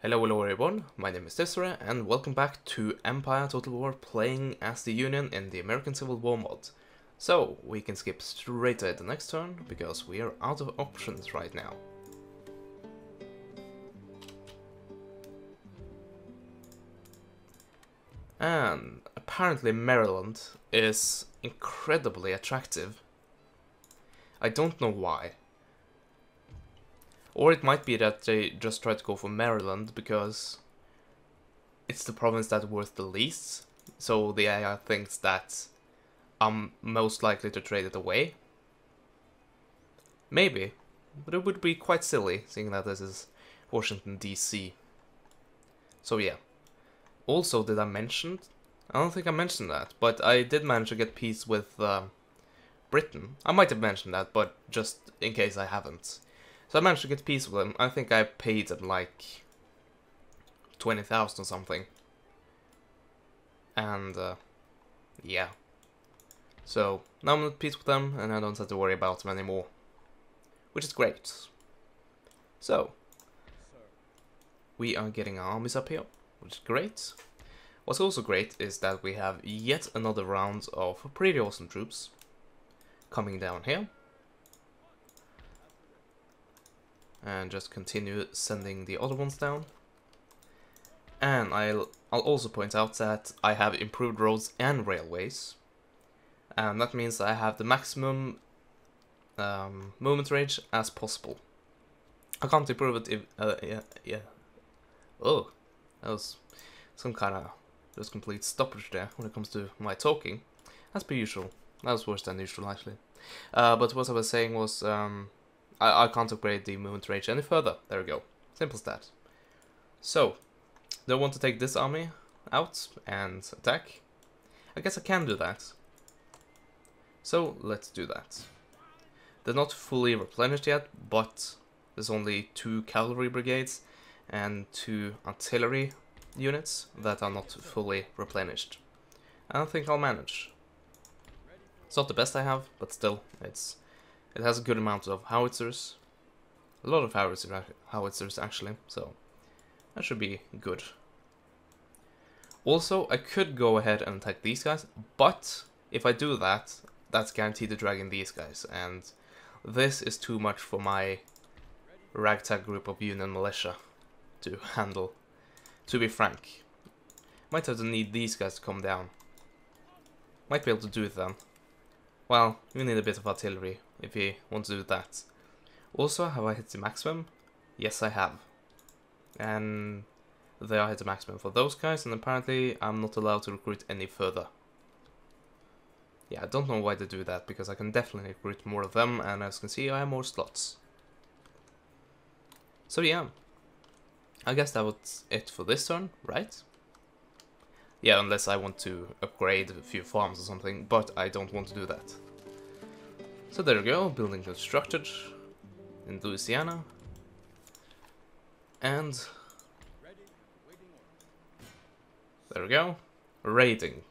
Hello everyone, my name is Desiree and welcome back to Empire Total War playing as the Union in the American Civil War mod. So, we can skip straight to the next turn because we are out of options right now. And apparently Maryland is incredibly attractive. I don't know why. Or it might be that they just try to go for Maryland because it's the province that's worth the least, so the AI thinks that I'm most likely to trade it away. Maybe, but it would be quite silly, seeing that this is Washington DC. So yeah. Also, did I mention? I don't think I mentioned that, but I did manage to get peace with Britain. I might have mentioned that, but just in case I haven't. So I managed to get peace with them. I think I paid them like 20,000 or something. And yeah. So now I'm at peace with them and I don't have to worry about them anymore. Which is great. So we are getting our armies up here, which is great. What's also great is that we have yet another round of pretty awesome troops coming down here. And just continue sending the other ones down. And I'll also point out that I have improved roads and railways. And that means I have the maximum movement range as possible. I can't improve it if, yeah. Oh, that was some kind of just complete stoppage there when it comes to my talking. That's per usual. That was worse than usual, actually. But what I was saying was, I can't upgrade the movement range any further. There we go. Simple as that. So, do I want to take this army out and attack? I guess I can do that. So, let's do that. They're not fully replenished yet, but there's only 2 cavalry brigades and 2 artillery units that are not fully replenished. I don't think I'll manage. It's not the best I have, but still, it has a good amount of howitzers. A lot of howitzers actually, so that should be good. Also, I could go ahead and attack these guys, but if I do that, that's guaranteed to drag in these guys, and this is too much for my ragtag group of Union militia to handle, to be frank. Might have to need these guys to come down. Might be able to do it then. Well, you need a bit of artillery if you want to do that. Also, have I hit the maximum? Yes, I have. And they are hit the maximum for those guys, and apparently I'm not allowed to recruit any further. Yeah, I don't know why they do that, because I can definitely recruit more of them, and as you can see, I have more slots. So yeah, I guess that was it for this turn, right? Yeah, unless I want to upgrade a few farms or something, but I don't want to do that. So there we go, building constructed in Louisiana. And there we go, raiding.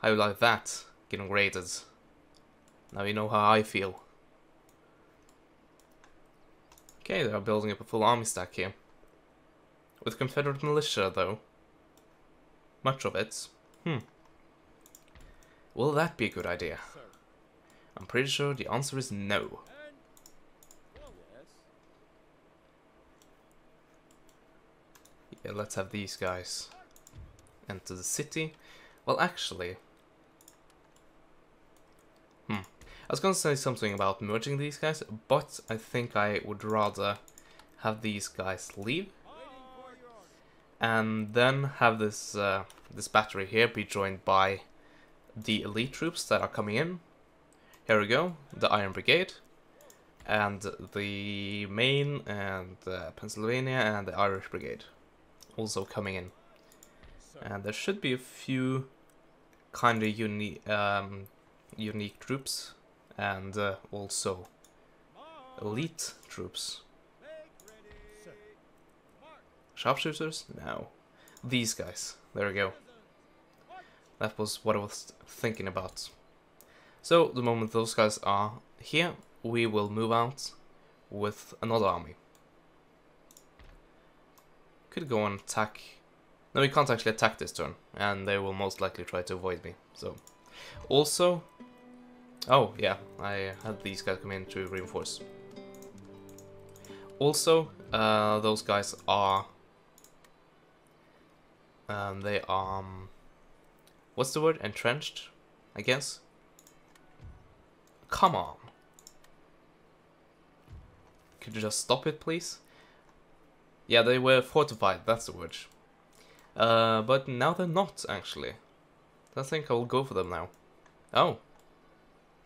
How you like that, getting raided? Now you know how I feel. Okay, they are building up a full army stack here. With Confederate militia though. Much of it. Will that be a good idea? I'm pretty sure the answer is no. Yeah, let's have these guys enter the city. Well, actually... I was gonna say something about merging these guys, but I think I would rather have these guys leave. And then have this this battery here be joined by the elite troops that are coming in. Here we go, the Iron Brigade, and the Maine, and Pennsylvania, and the Irish Brigade also coming in. And there should be a few kind of unique troops, and also elite troops. Sharpshooters? No. These guys. There we go. That was what I was thinking about. So, the moment those guys are here, we will move out with another army. could go and attack. No, we can't actually attack this turn, and they will most likely try to avoid me. So, also, oh yeah, I had these guys come in to reinforce. Also, those guys are, they are, what's the word? Entrenched, I guess. Come on. Could you just stop it, please? Yeah, they were fortified, that's the word. But now they're not, actually. I think I'll go for them now. Oh.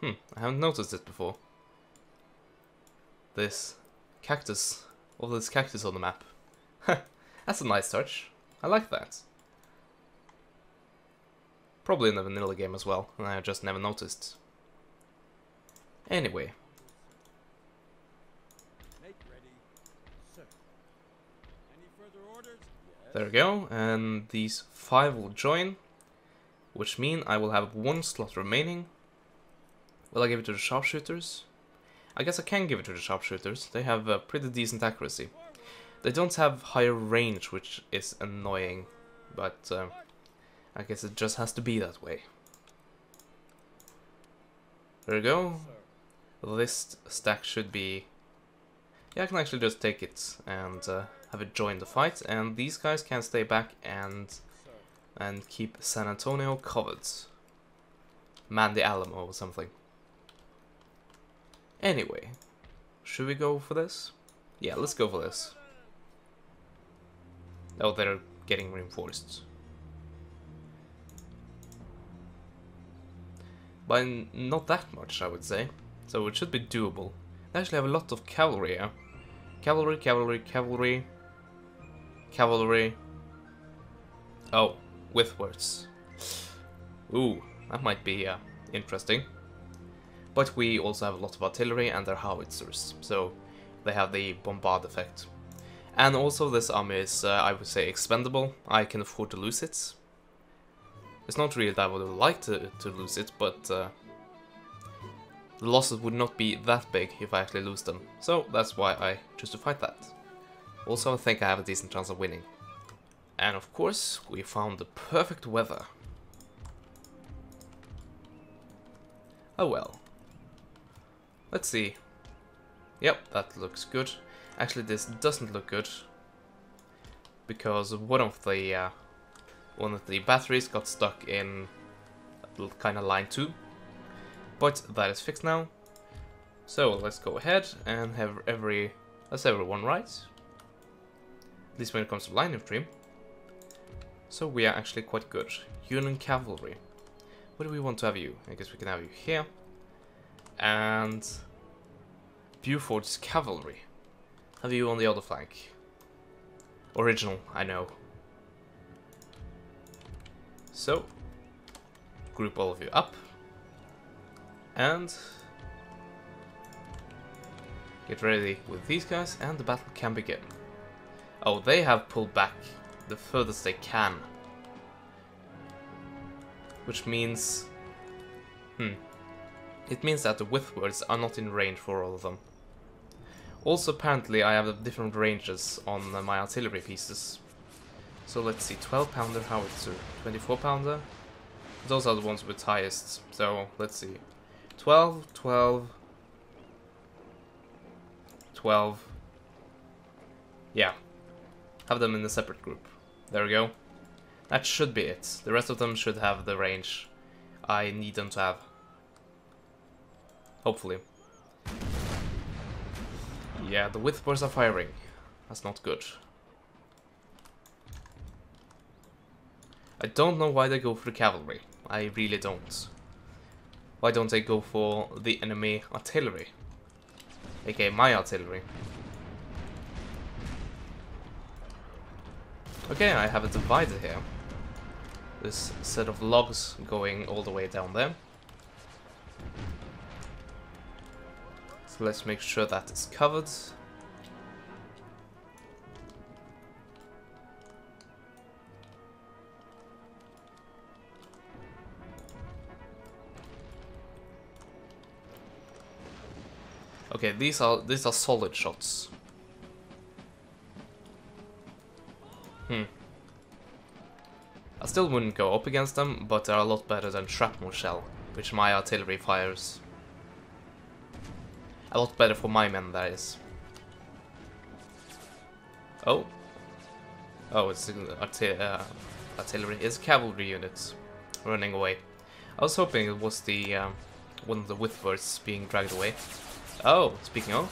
I haven't noticed it before. This cactus. All this cactus on the map. That's a nice touch. I like that. Probably in the vanilla game as well, and I just never noticed. Anyway. There we go, and these 5 will join, which mean I will have 1 slot remaining. Will I give it to the sharpshooters? I guess I can give it to the sharpshooters. They have pretty decent accuracy. They don't have higher range, which is annoying, but I guess it just has to be that way. There we go. This stack should be... Yeah, I can actually just take it and have it join the fight, and these guys can stay back and keep San Antonio covered. Man the Alamo or something. Anyway, should we go for this? Yeah, let's go for this. Oh, they're getting reinforced. But not that much, I would say. So it should be doable. They actually have a lot of cavalry here. Cavalry, cavalry, cavalry. Cavalry. Oh, with words. Ooh, that might be interesting. But we also have a lot of artillery and their howitzers, so they have the bombard effect. And also this army is, I would say, expendable. I can afford to lose it. It's not really that I would like to lose it, but the losses would not be that big if I actually lose them. So that's why I choose to fight that. Also, I think I have a decent chance of winning. And of course, we found the perfect weather. Oh well. Let's see. Yep, that looks good. Actually, this doesn't look good because one of the batteries got stuck in kind of line 2. But that is fixed now. So let's go ahead and have everyone right. At least when it comes to line infantry. So we are actually quite good. Union cavalry. Where do we want to have you? I guess we can have you here. And Buford's cavalry. Have you on the other flank. Original, I know. So, group all of you up. And get ready with these guys and the battle can begin. Oh, they have pulled back the furthest they can. Which means... It means that the withwards are not in range for all of them. Also, apparently, I have different ranges on my artillery pieces. So let's see, 12-pounder howitzer, 24-pounder. Those are the ones with highest. So let's see, 12, 12, 12. Yeah, have them in a separate group. There we go. That should be it. The rest of them should have the range I need them to have. Hopefully. Yeah, the withboards are firing. That's not good. I don't know why they go for the cavalry. I really don't. Why don't they go for the enemy artillery? aka my artillery. Okay, I have a divider here. This set of logs going all the way down there. So let's make sure that is covered. Okay, these are solid shots. I still wouldn't go up against them, but they're a lot better than shrapnel shell, which my artillery fires. A lot better for my men, that is. Oh. Oh, it's artillery. It's cavalry units running away. I was hoping it was the one of the Whitworths being dragged away. Oh, speaking of.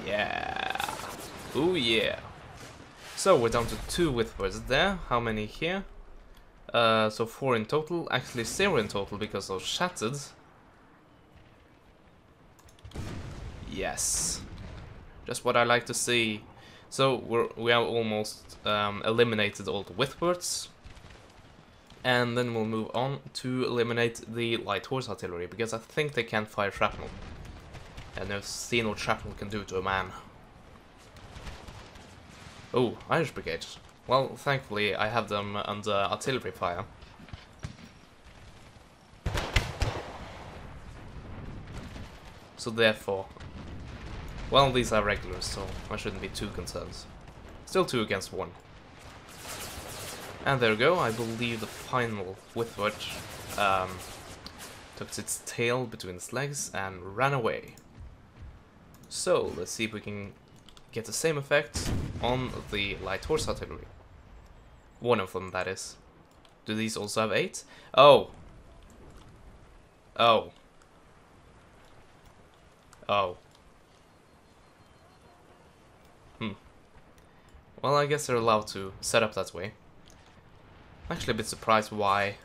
Yeah. Ooh yeah. So we're down to 2 Whitworths there. How many here? So 4 in total. Actually 0 in total because those shattered. Yes. Just what I like to see. So we have almost eliminated all the Whitworths. And then we'll move on to eliminate the light horse artillery, because I think they can't fire shrapnel. And I've seen what shrapnel can do to a man. Oh, Irish Brigade. Well, thankfully I have them under artillery fire. So therefore... Well, these are regulars, so I shouldn't be too concerned. Still 2 against 1. And there we go, I believe the final Whitworth took its tail between its legs and ran away. So, let's see if we can get the same effect on the light horse artillery. One of them, that is. Do these also have 8? Oh! Oh. Oh. Well, I guess they're allowed to set up that way. I'm actually a bit surprised why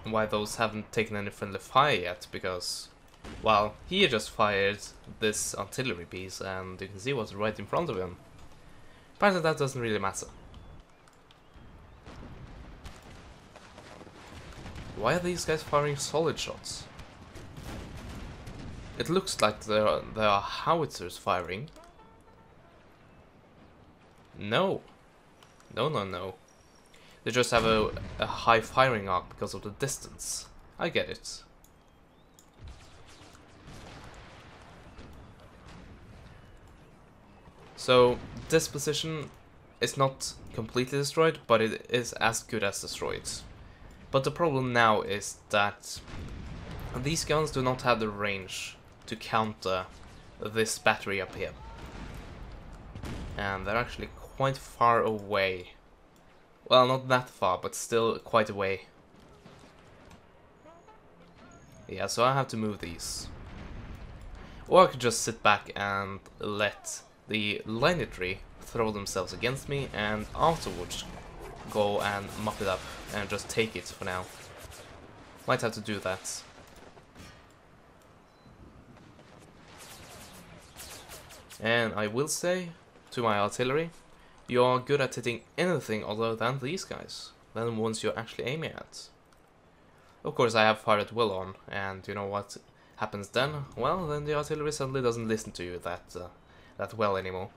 those haven't taken any friendly fire yet, because, well, he just fired this artillery piece and you can see what's right in front of him. Apparently that doesn't really matter. Why are these guys firing solid shots? It looks like there are howitzers firing. No. No. They just have a high firing arc because of the distance. I get it. So, this position is not completely destroyed, but it is as good as destroyed. But the problem now is that these guns do not have the range to counter this battery up here. And they're actually quite far away. Well, not that far, but still quite away. Yeah, so I have to move these. Or I could just sit back and let the lineatry throw themselves against me and afterwards go and mop it up and just take it for now. Might have to do that. And I will say to my artillery, you are good at hitting anything other than these guys, than the ones you're actually aiming at. Of course I have fired well on, and you know what happens then? Well, then the artillery suddenly doesn't listen to you that well anymore.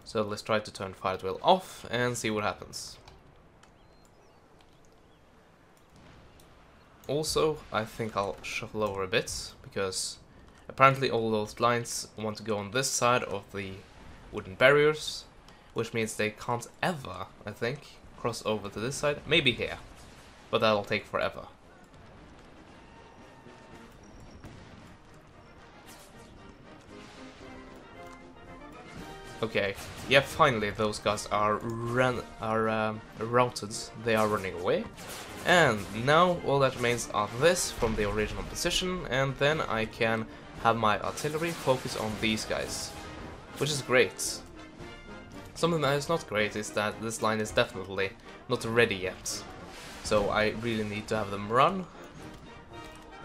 So let's try to turn fire at will off and see what happens. Also, I think I'll shuffle over a bit, because apparently all those lines want to go on this side of the wooden barriers, which means they can't ever, I think, cross over to this side. Maybe here, but that'll take forever. Okay, yeah, finally those guys are routed. They are running away. And now all that remains are this from the original position, and then I can have my artillery focus on these guys, which is great. Something that is not great is that this line is definitely not ready yet, so I really need to have them run.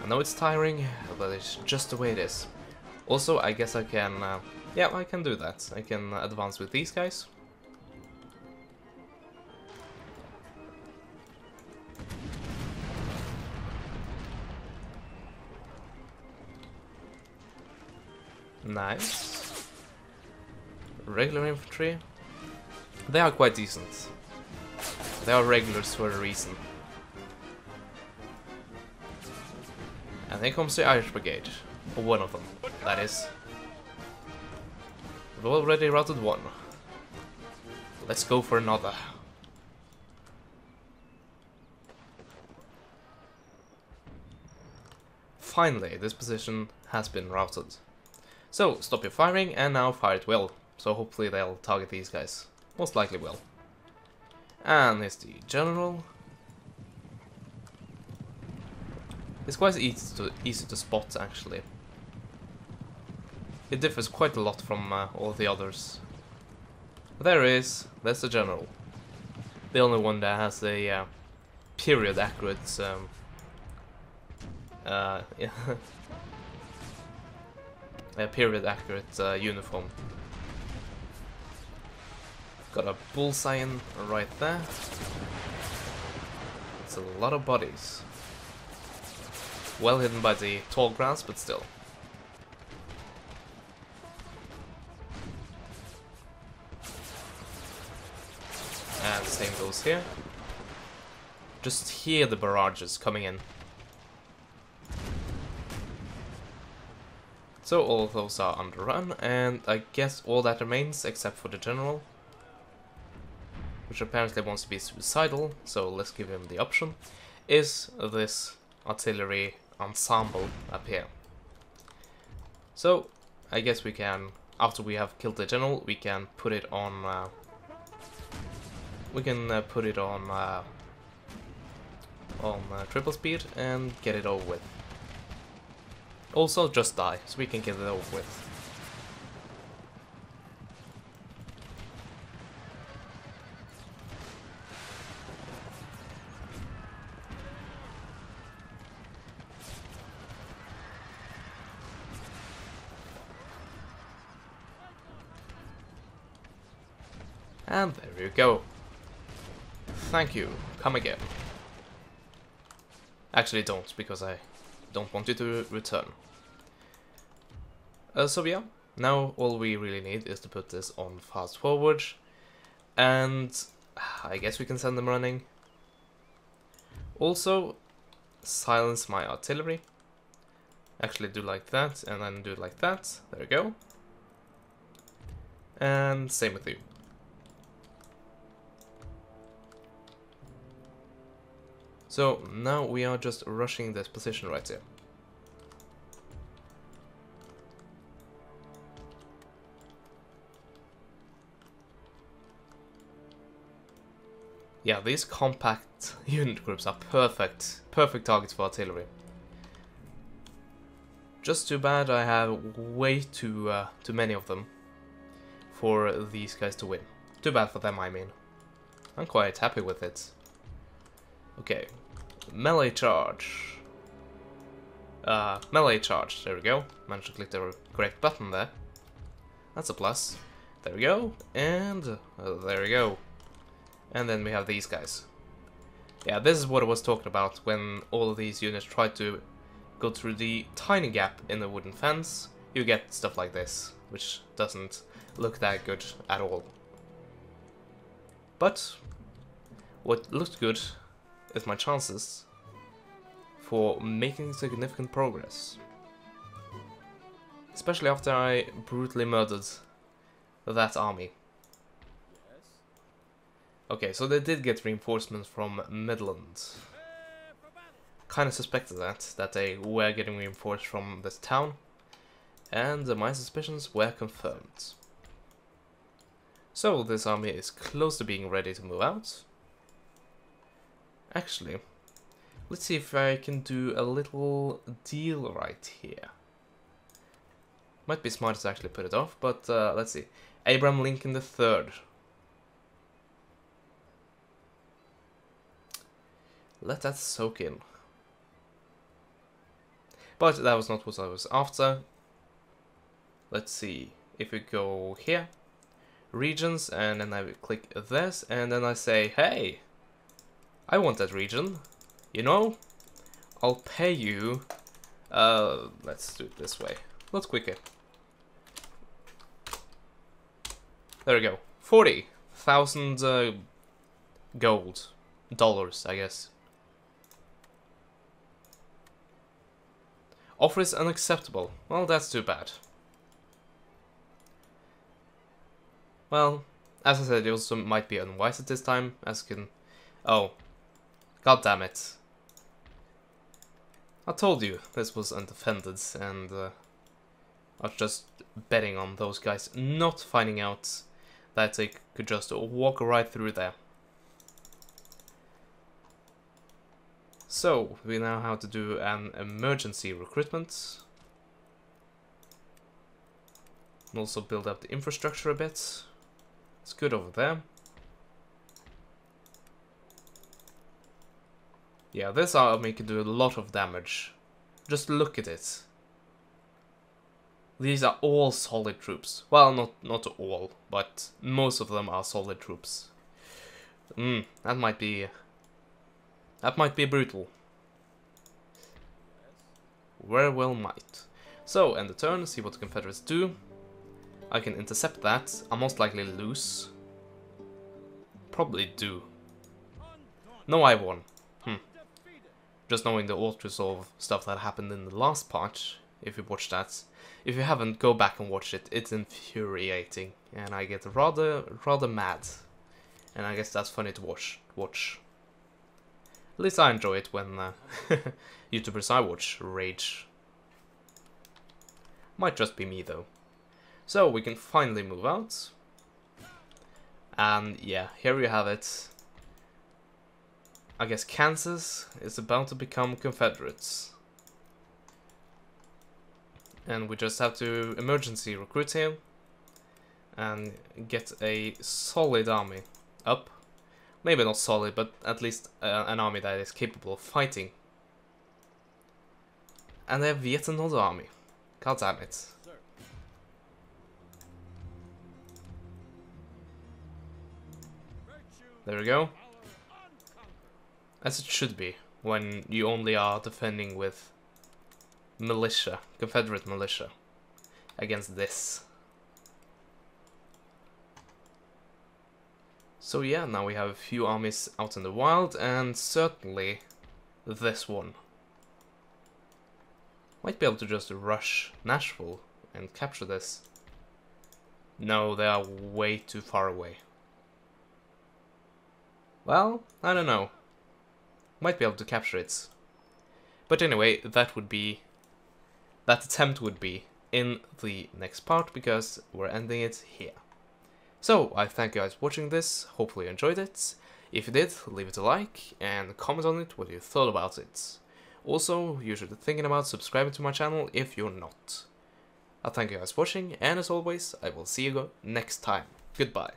I know it's tiring, but it's just the way it is. Also, I guess I can, yeah, I can do that. I can advance with these guys. Nice. Regular infantry. They are quite decent. They are regulars for a reason. And here comes the Irish Brigade. Or one of them, that is. We've already routed one. Let's go for another. Finally, this position has been routed. So, stop your firing and now fire it well. So hopefully they'll target these guys. Most likely will. And here's the general. It's quite easy to spot, actually. It differs quite a lot from all the others. But there he is. That's the general. The only one that has a period accurate yeah. A period accurate uniform. Got a bullseye in right there. It's a lot of bodies. Well hidden by the tall grass, but still. And the same goes here. Just hear the barrages coming in. So all of those are underrun, and I guess all that remains, except for the general, which apparently wants to be suicidal, so let's give him the option, is this artillery ensemble up here. So I guess we can, after we have killed the general, we can put it on triple speed and get it over with. Also, just die, so we can get it over with. And there you go. Thank you. Come again. Actually don't, because I don't want you to return. So yeah, now all we really need is to put this on fast forward, and I guess we can send them running. Also, silence my artillery. Actually do like that, and then do it like that. There we go. And same with you. So now we are just rushing this position right here. Yeah, these compact unit groups are perfect targets for artillery. Just too bad I have way too many of them for these guys to win. Too bad for them, I mean. I'm quite happy with it. Okay, melee charge. Melee charge, there we go. Managed to click the correct button there. That's a plus. There we go, and there we go. And then we have these guys. Yeah, this is what I was talking about when all of these units try to go through the tiny gap in the wooden fence. You get stuff like this, which doesn't look that good at all. But what looked good is my chances for making significant progress. Especially after I brutally murdered that army. Okay, so they did get reinforcements from Midland. Kinda suspected that they were getting reinforced from this town. And my suspicions were confirmed. So this army is close to being ready to move out. Actually, let's see if I can do a little deal right here. Might be smart to actually put it off, but let's see. Abraham Lincoln III. Let that soak in. But that was not what I was after. Let's see. If we go here, regions, and then I click this, and then I say, hey, I want that region. You know, I'll pay you. Let's do it this way. Let's quicker. There we go. 40,000 dollars, I guess. Offer is unacceptable. Well, that's too bad. Well, as I said, it also might be unwise at this time, as you can... Oh. God damn it. I told you this was undefended, and I was just betting on those guys not finding out that they could just walk right through there. So, we now have to do an emergency recruitment. And also build up the infrastructure a bit. It's good over there. Yeah, this army can do a lot of damage. Just look at it. These are all solid troops. Well, not all, but most of them are solid troops. That might be brutal. Very well might. So, end the turn, see what the Confederates do. I can intercept that. I'll most likely lose. Probably do. No, I won. Just knowing the auto-resolve stuff that happened in the last part, if you watched that. If you haven't, go back and watch it. It's infuriating, and I get rather mad. And I guess that's funny to watch. At least I enjoy it when YouTubers I watch rage. Might just be me though. So we can finally move out. And yeah, here you have it. I guess Kansas is about to become Confederates. And we just have to emergency recruit him and get a solid army up. Maybe not solid, but at least an army that is capable of fighting. And they have yet another army. God damn it. There we go. As it should be, when you only are defending with militia, Confederate militia, against this. So yeah, now we have a few armies out in the wild, and certainly this one. Might be able to just rush Nashville and capture this. No, they are way too far away. Well, I don't know. Might be able to capture it. But anyway, that attempt would be in the next part, because we're ending it here. So, I thank you guys for watching this, hopefully you enjoyed it. If you did, leave it a like, and comment on it what you thought about it. Also, you should be thinking about subscribing to my channel if you're not. I thank you guys for watching, and as always, I will see you next time. Goodbye.